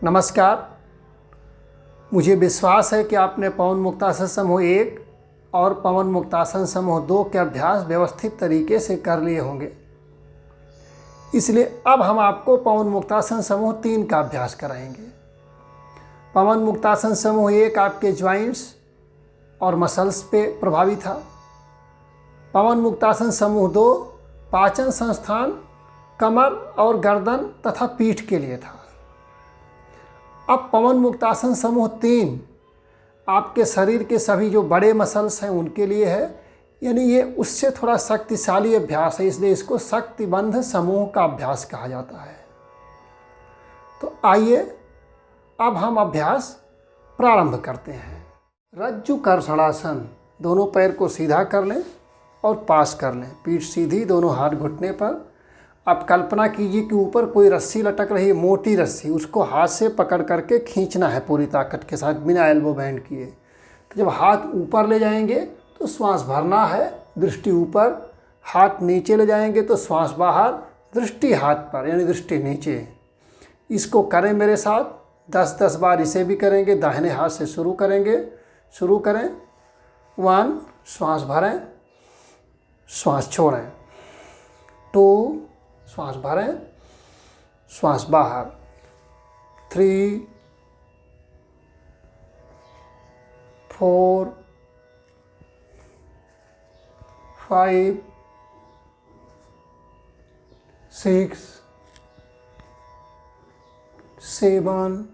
नमस्कार। मुझे विश्वास है कि आपने पवन मुक्तासन समूह 1 और पवन मुक्तासन समूह 2 के अभ्यास व्यवस्थित तरीके से कर लिए होंगे। इसलिए अब हम आपको पवन मुक्तासन समूह 3 का अभ्यास कराएंगे। पवन मुक्तासन समूह 1 आपके ज्वाइंट्स और मसल्स पे प्रभावी था। पवन मुक्तासन समूह 2 पाचन संस्थान, कमर और गर्दन तथा पीठ के लिए था। अब पवन मुक्तासन समूह 3 आपके शरीर के सभी जो बड़े मसल्स हैं उनके लिए है, यानी ये उससे थोड़ा शक्तिशाली अभ्यास है, इसलिए इसको शक्तिबंध समूह का अभ्यास कहा जाता है। तो आइए अब हम अभ्यास प्रारंभ करते हैं। रज्जु कर्षणासन, दोनों पैर को सीधा कर लें और पास कर लें, पीठ सीधी, दोनों हाथ घुटने पर। अब कल्पना कीजिए कि ऊपर कोई रस्सी लटक रही है, मोटी रस्सी, उसको हाथ से पकड़ करके खींचना है पूरी ताकत के साथ बिना एल्बो बैंड किए। तो जब हाथ ऊपर ले जाएंगे तो श्वास भरना है, दृष्टि ऊपर। हाथ नीचे ले जाएंगे तो श्वास बाहर, दृष्टि हाथ पर यानी दृष्टि नीचे। इसको करें मेरे साथ 10-10 बार, इसे भी करेंगे। दाहिने हाथ से शुरू करेंगे। शुरू करें। 1, श्वास भरें, श्वास छोड़ें। 2, श्वास भरें, श्वास बाहर। 3, 4, 5, 6, 7,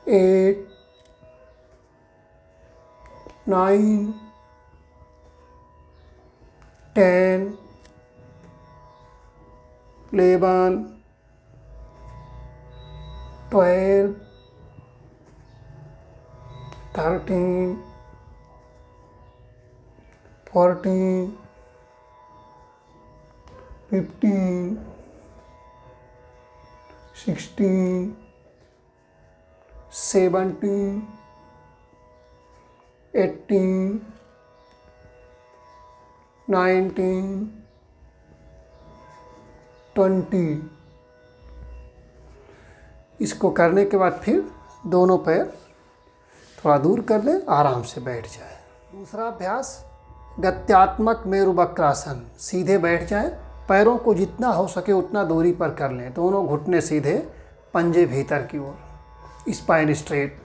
8, 9, 10, 11, 12, 13, 14, 15, 16, 17, 18, 19, 20। इसको करने के बाद फिर दोनों पैर थोड़ा दूर कर लें, आराम से बैठ जाए। दूसरा अभ्यास गत्यात्मक मेरुवक्रासन, सीधे बैठ जाएं, पैरों को जितना हो सके उतना दूरी पर कर लें, दोनों घुटने सीधे, पंजे भीतर की ओर, स्पाइन स्ट्रेट,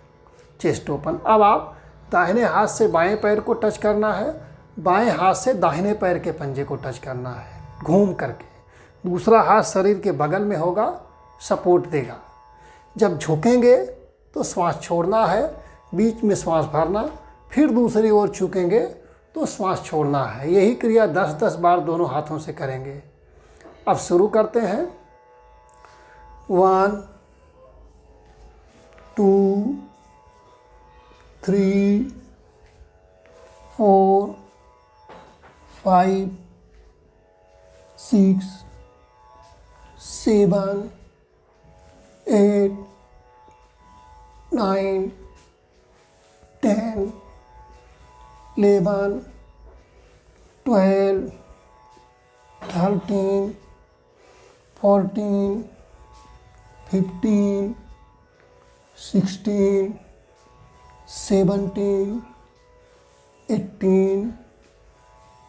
चेस्ट ओपन। अब आप दाहिने हाथ से बाएं पैर को टच करना है, बाएं हाथ से दाहिने पैर के पंजे को टच करना है घूम करके। दूसरा हाथ शरीर के बगल में होगा, सपोर्ट देगा। जब झुकेंगे तो श्वास छोड़ना है, बीच में श्वास भरना, फिर दूसरी ओर झुकेंगे तो श्वास छोड़ना है। यही क्रिया 10-10 बार दोनों हाथों से करेंगे। अब शुरू करते हैं। 1, 2, 3, 4, 5, 6, 7, 8, 9, 10, 11, 12, 13, 14, 15, 16, 17, 18,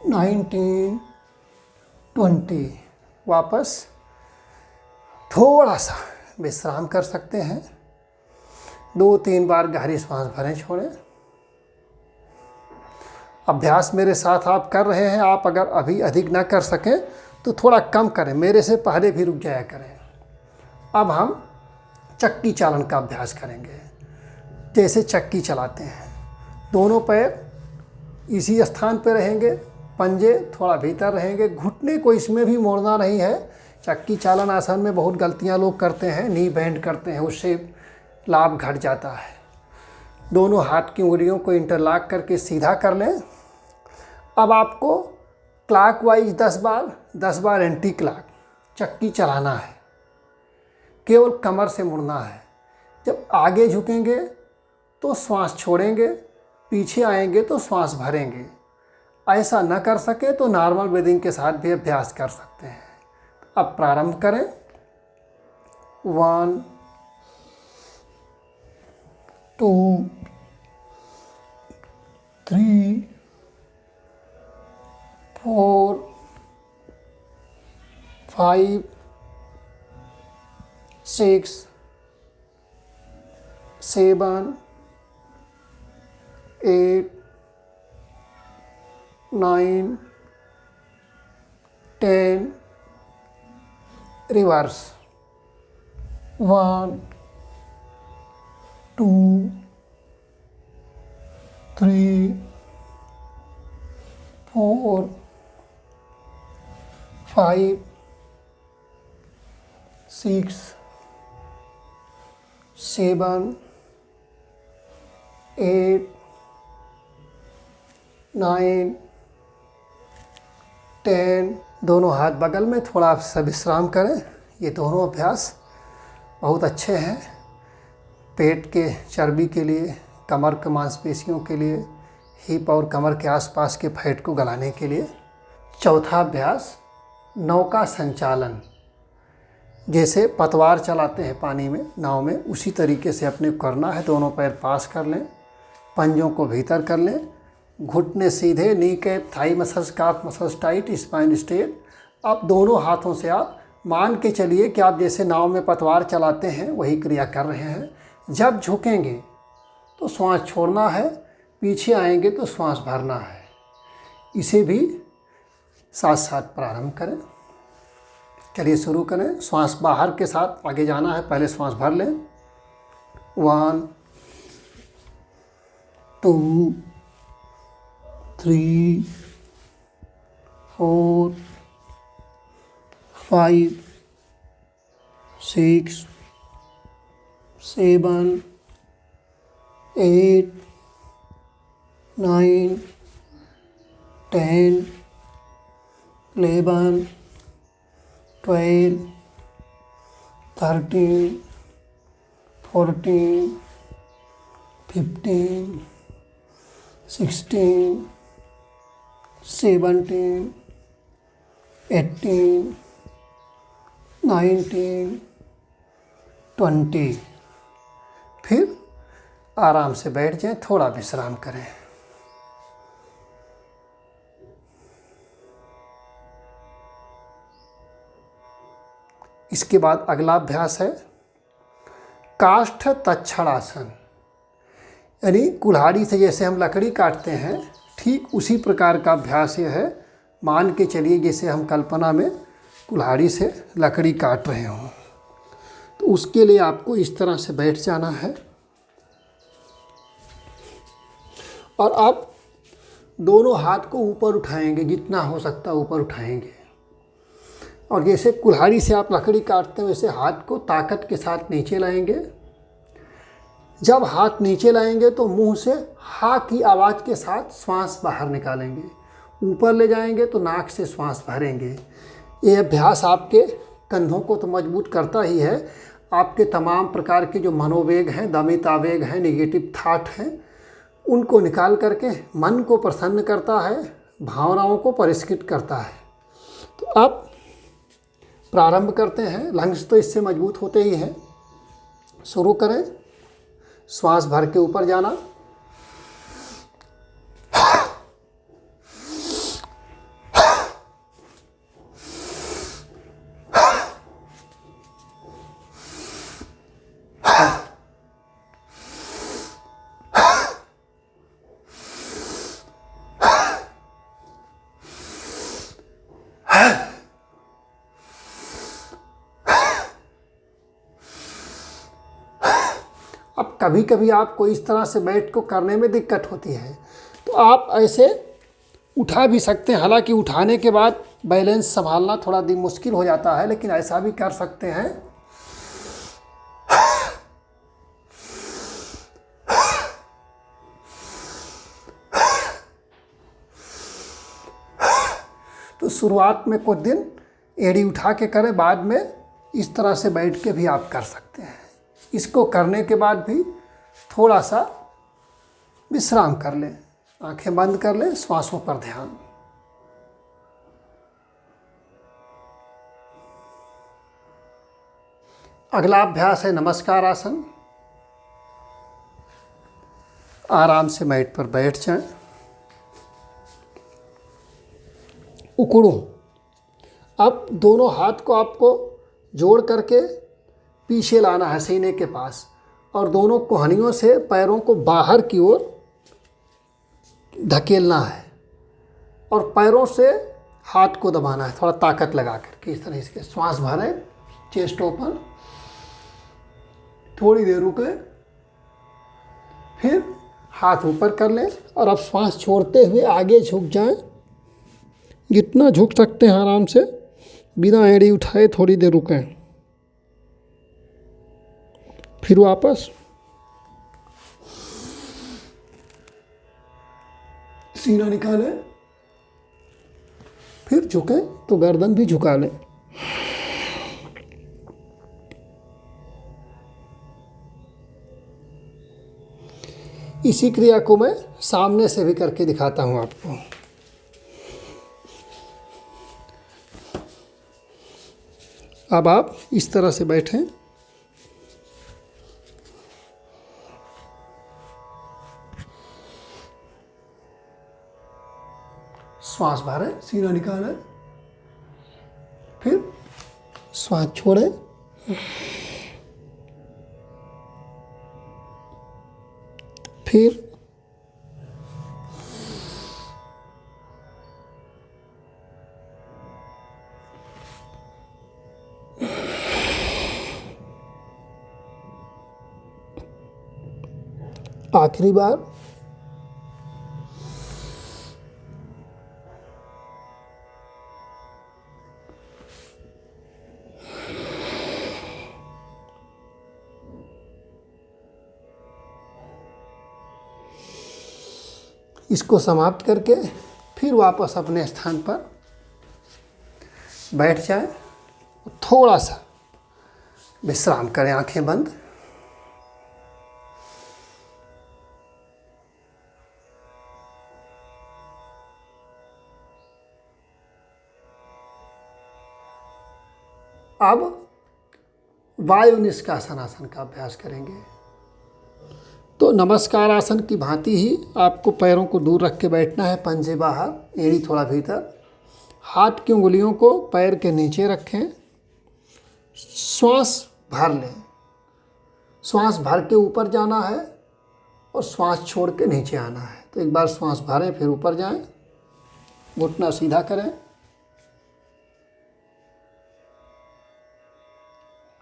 19, 20। वापस थोड़ा सा विश्राम कर सकते हैं। 2-3 बार गहरी श्वास भरें, छोड़ें। अभ्यास मेरे साथ आप कर रहे हैं, आप अगर अभी अधिक ना कर सकें तो थोड़ा कम करें, मेरे से पहले भी रुक जाया करें। अब हम चक्की चालन का अभ्यास करेंगे। जैसे चक्की चलाते हैं, दोनों पैर इसी स्थान पर रहेंगे, पंजे थोड़ा भीतर रहेंगे, घुटने को इसमें भी मोड़ना नहीं है। चक्की चालन आसन में बहुत गलतियां लोग करते हैं, नी बैंड करते हैं, उससे लाभ घट जाता है। दोनों हाथ की उंगलियों को इंटरलॉक करके सीधा कर लें। अब आपको क्लॉकवाइज 10 बार एंटी क्लॉक चक्की चलाना है, केवल कमर से मुड़ना है। जब आगे झुकेंगे तो श्वास छोड़ेंगे, पीछे आएंगे तो श्वास भरेंगे। ऐसा न कर सके तो नॉर्मल ब्रीदिंग के साथ भी अभ्यास कर सकते हैं। अब प्रारंभ करें। 1 2 3 4 5 6 7 8 9 10 reverse 1 2 3 4 5 6 7 8 9 10। दोनों हाथ बगल में, थोड़ा सा विश्राम करें। ये दोनों अभ्यास बहुत अच्छे हैं पेट के चर्बी के लिए, कमर के मांसपेशियों के लिए, हिप और कमर के आसपास के फैट को गलाने के लिए। चौथा अभ्यास नौका संचालन। जैसे पतवार चलाते हैं पानी में, नाव में, उसी तरीके से अपने को करना है। दोनों पैर पास कर लें, पंजों को भीतर कर लें, घुटने सीधे, नी कैप, थाई मसल्स, काफ मसल्स टाइट, स्पाइन स्ट्रेट। अब दोनों हाथों से आप मान के चलिए कि आप जैसे नाव में पतवार चलाते हैं वही क्रिया कर रहे हैं। जब झुकेंगे तो श्वास छोड़ना है, पीछे आएंगे तो श्वास भरना है। इसे भी साथ साथ प्रारंभ करें। चलिए शुरू करें। श्वास बाहर के साथ आगे जाना है। पहले श्वास भर लें। 1 2 3 4 5 6 7 8 9 10 11 12 13 14 15 16 17 18 19 20। फिर आराम से बैठ जाएं, थोड़ा विश्राम करें। इसके बाद अगला अभ्यास है काष्ठ तक्षणासन। यानी कुल्हाड़ी से जैसे हम लकड़ी काटते हैं, ठीक उसी प्रकार का अभ्यास यह है। मान के चलिए जैसे हम कल्पना में कुल्हाड़ी से लकड़ी काट रहे हों, तो उसके लिए आपको इस तरह से बैठ जाना है और आप दोनों हाथ को ऊपर उठाएंगे, जितना हो सकता है ऊपर उठाएंगे। और जैसे कुल्हाड़ी से आप लकड़ी काटते हैं वैसे हाथ को ताकत के साथ नीचे लाएंगे। जब हाथ नीचे लाएंगे तो मुंह से हा की आवाज़ के साथ श्वास बाहर निकालेंगे। ऊपर ले जाएंगे तो नाक से श्वास भरेंगे। ये अभ्यास आपके कंधों को तो मजबूत करता ही है, आपके तमाम प्रकार के जो मनोवेग हैं, दमित आवेग हैं, निगेटिव थाट हैं, उनको निकाल करके मन को प्रसन्न करता है, भावनाओं को परिष्कृत करता है। तो अब प्रारंभ करते हैं। लंग्स तो इससे मजबूत होते ही हैं। शुरू करें। श्वास भर के ऊपर जाना, अब कभी कभी आपको इस तरह से बैठ को करने में दिक्कत होती है तो आप ऐसे उठा भी सकते हैं। हालांकि उठाने के बाद बैलेंस संभालना थोड़ा दिन मुश्किल हो जाता है, लेकिन ऐसा भी कर सकते हैं। तो शुरुआत में कुछ दिन एड़ी उठा के करें, बाद में इस तरह से बैठ के भी आप कर सकते हैं। इसको करने के बाद भी थोड़ा सा विश्राम कर लें, आंखें बंद कर लें, श्वासों पर ध्यान। अगला अभ्यास है नमस्कार आसन। आराम से मैट पर बैठ जाएं। उकड़ो। अब दोनों हाथ को आपको जोड़ करके पीछे लाना है सीने के पास और दोनों कोहनियों से पैरों को बाहर की ओर धकेलना है और पैरों से हाथ को दबाना है, थोड़ा ताकत लगा करके इस तरह से। श्वास भरें, चेस्ट ओपन, थोड़ी देर रुके, फिर हाथ ऊपर कर लें और अब श्वास छोड़ते हुए आगे झुक जाएं। जितना झुक सकते हैं आराम से, बिना एड़ी उठाए थोड़ी देर रुकें, फिर वापस सीना निकालें, फिर झुकें तो गर्दन भी झुका लें। इसी क्रिया को मैं सामने से भी करके दिखाता हूं आपको। अब आप इस तरह से बैठें। श्वास भरें, सीना निकालें, फिर श्वास छोड़ें, फिर आखिरी बार। इसको समाप्त करके फिर वापस अपने स्थान पर बैठ जाएं। थोड़ा सा विश्राम करें, आंखें बंद। अब वायु निष्कासन आसन का अभ्यास करेंगे। तो नमस्कार आसन की भांति ही आपको पैरों को दूर रख के बैठना है, पंजे बाहर, एड़ी थोड़ा भीतर। हाथ की उंगलियों को पैर के नीचे रखें। श्वास भर लें। श्वास भर के ऊपर जाना है और श्वास छोड़ के नीचे आना है। तो एक बार श्वास भरें, फिर ऊपर जाएं, घुटना सीधा करें।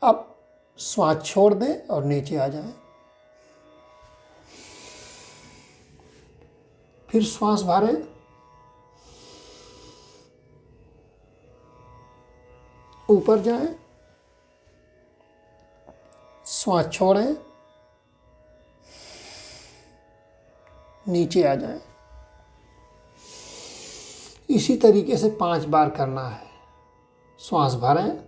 अब श्वास छोड़ दें और नीचे आ जाएं। फिर श्वास भरें, ऊपर जाएं, श्वास छोड़ें, नीचे आ जाएं। इसी तरीके से 5 बार करना है। श्वास भरें,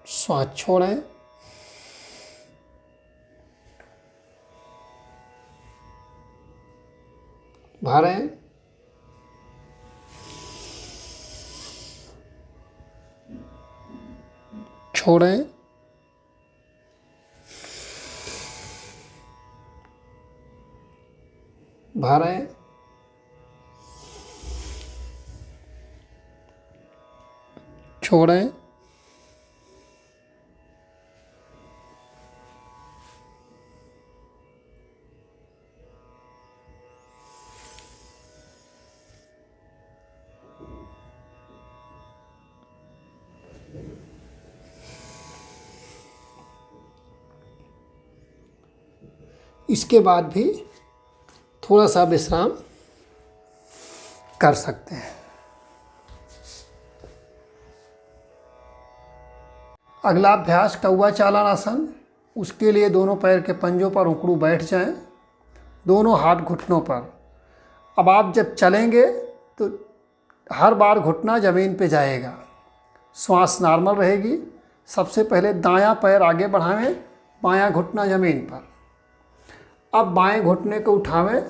श्वास छोड़ें, भरें, छोड़ें, भरें, छोड़ें, इसके बाद भी थोड़ा सा विश्राम कर सकते हैं। अगला अभ्यास कौवा चालन आसन। उसके लिए दोनों पैर के पंजों पर उकड़ू बैठ जाएं, दोनों हाथ घुटनों पर। अब आप जब चलेंगे तो हर बार घुटना ज़मीन पे जाएगा, श्वास नॉर्मल रहेगी। सबसे पहले दायां पैर आगे बढ़ावें, बायां घुटना ज़मीन पर। अब बाएं घुटने को उठावें,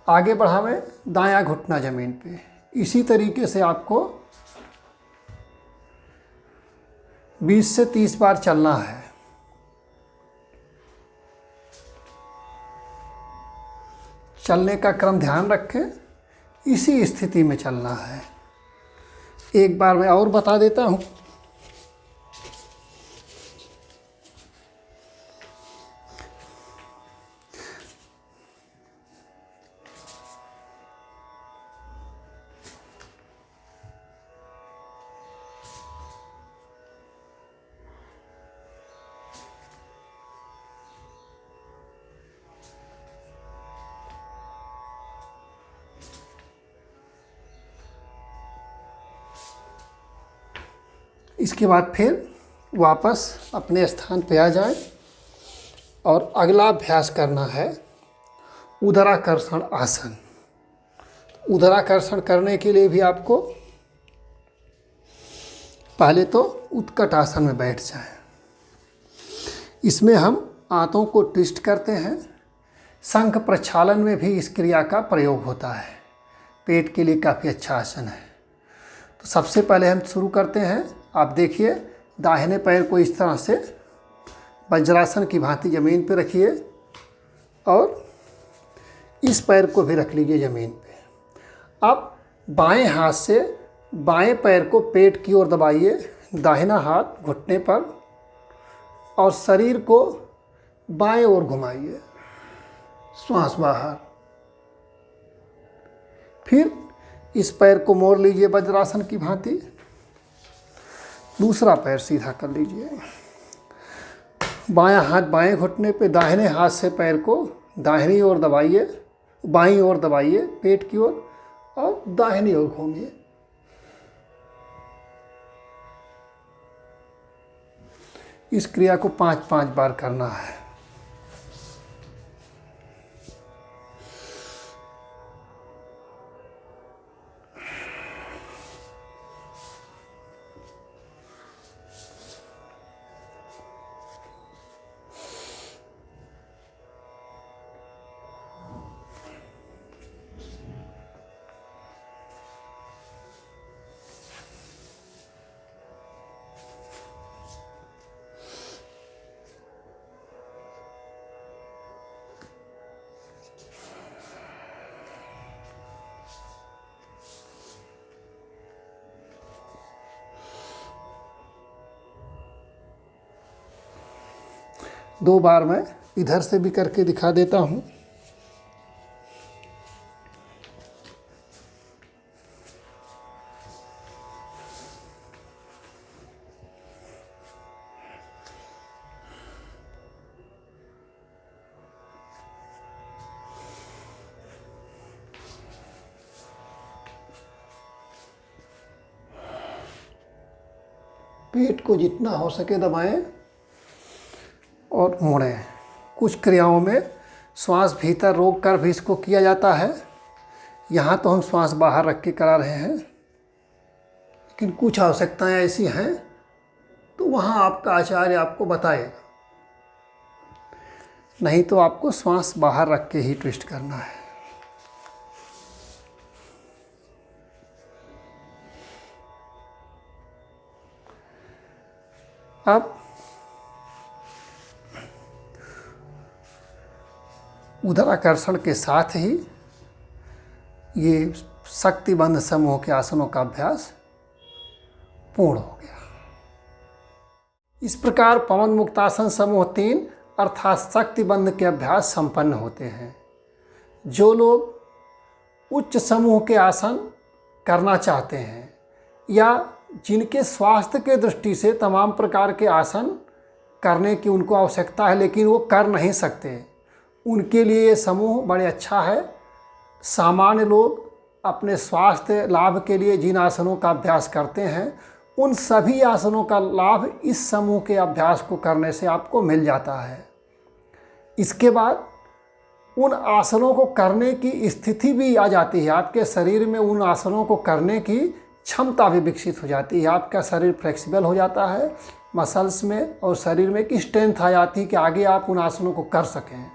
आगे बढ़ावें, दायां घुटना ज़मीन पे। इसी तरीके से आपको 20 से 30 बार चलना है। चलने का क्रम ध्यान रखें, इसी स्थिति में चलना है। एक बार मैं और बता देता हूँ। इसके बाद फिर वापस अपने स्थान पे आ जाएं और अगला अभ्यास करना है उदराकर्षण आसन। उदराकर्षण करने के लिए भी आपको पहले तो उत्कट आसन में बैठ जाएं। इसमें हम आंतों को ट्विस्ट करते हैं। शंख प्रक्षालन में भी इस क्रिया का प्रयोग होता है। पेट के लिए काफ़ी अच्छा आसन है। तो सबसे पहले हम शुरू करते हैं। आप देखिए, दाहिने पैर को इस तरह से वज्रासन की भांति ज़मीन पर रखिए और इस पैर को भी रख लीजिए ज़मीन पे। अब बाएं हाथ से बाएं पैर को पेट की ओर दबाइए, दाहिना हाथ घुटने पर, और शरीर को बाएं ओर घुमाइए, श्वास बाहर। फिर इस पैर को मोड़ लीजिए वज्रासन की भांति, दूसरा पैर सीधा कर लीजिए। बायां हाथ बाएं घुटने पे, दाहिने हाथ से पैर को दाहिनी ओर दबाइए, बाईं ओर दबाइए पेट की ओर, और दाहिनी ओर घूमिए। इस क्रिया को 5-5 बार करना है। दो बार मैं इधर से भी करके दिखा देता हूँ। पेट को जितना हो सके दबाएं और मोड़ें। कुछ क्रियाओं में श्वास भीतर रोक कर भी इसको किया जाता है। यहाँ तो हम श्वास बाहर रख के करा रहे हैं, लेकिन कुछ आवश्यकताएं ऐसी हैं तो वहाँ आपका आचार्य आपको बताएगा, नहीं तो आपको श्वास बाहर रख के ही ट्विस्ट करना है। अब उदराकर्षण के साथ ही ये शक्तिबंध समूह के आसनों का अभ्यास पूर्ण हो गया। इस प्रकार पवन मुक्तासन समूह 3 अर्थात शक्तिबंध के अभ्यास संपन्न होते हैं। जो लोग उच्च समूह के आसन करना चाहते हैं या जिनके स्वास्थ्य के दृष्टि से तमाम प्रकार के आसन करने की उनको आवश्यकता है लेकिन वो कर नहीं सकते, उनके लिए ये समूह बड़े अच्छा है। सामान्य लोग अपने स्वास्थ्य लाभ के लिए जिन आसनों का अभ्यास करते हैं उन सभी आसनों का लाभ इस समूह के अभ्यास को करने से आपको मिल जाता है। इसके बाद उन आसनों को करने की स्थिति भी आ जाती है, आपके शरीर में उन आसनों को करने की क्षमता भी विकसित हो जाती है। आपका शरीर फ्लेक्सिबल हो जाता है मसल्स में, और शरीर में एक स्ट्रेंथ आ जाती है कि आगे आप उन आसनों को कर सकें।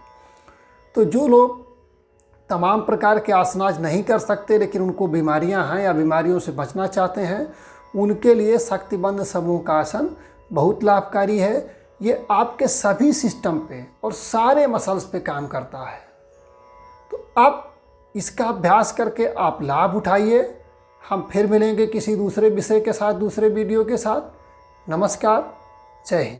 तो जो लोग तमाम प्रकार के आसन आज नहीं कर सकते, लेकिन उनको बीमारियां हैं या बीमारियों से बचना चाहते हैं, उनके लिए शक्तिबंध समूह का आसन बहुत लाभकारी है। ये आपके सभी सिस्टम पे और सारे मसल्स पे काम करता है। तो आप इसका अभ्यास करके आप लाभ उठाइए। हम फिर मिलेंगे किसी दूसरे विषय के साथ, दूसरे वीडियो के साथ। नमस्कार, जय हिंद।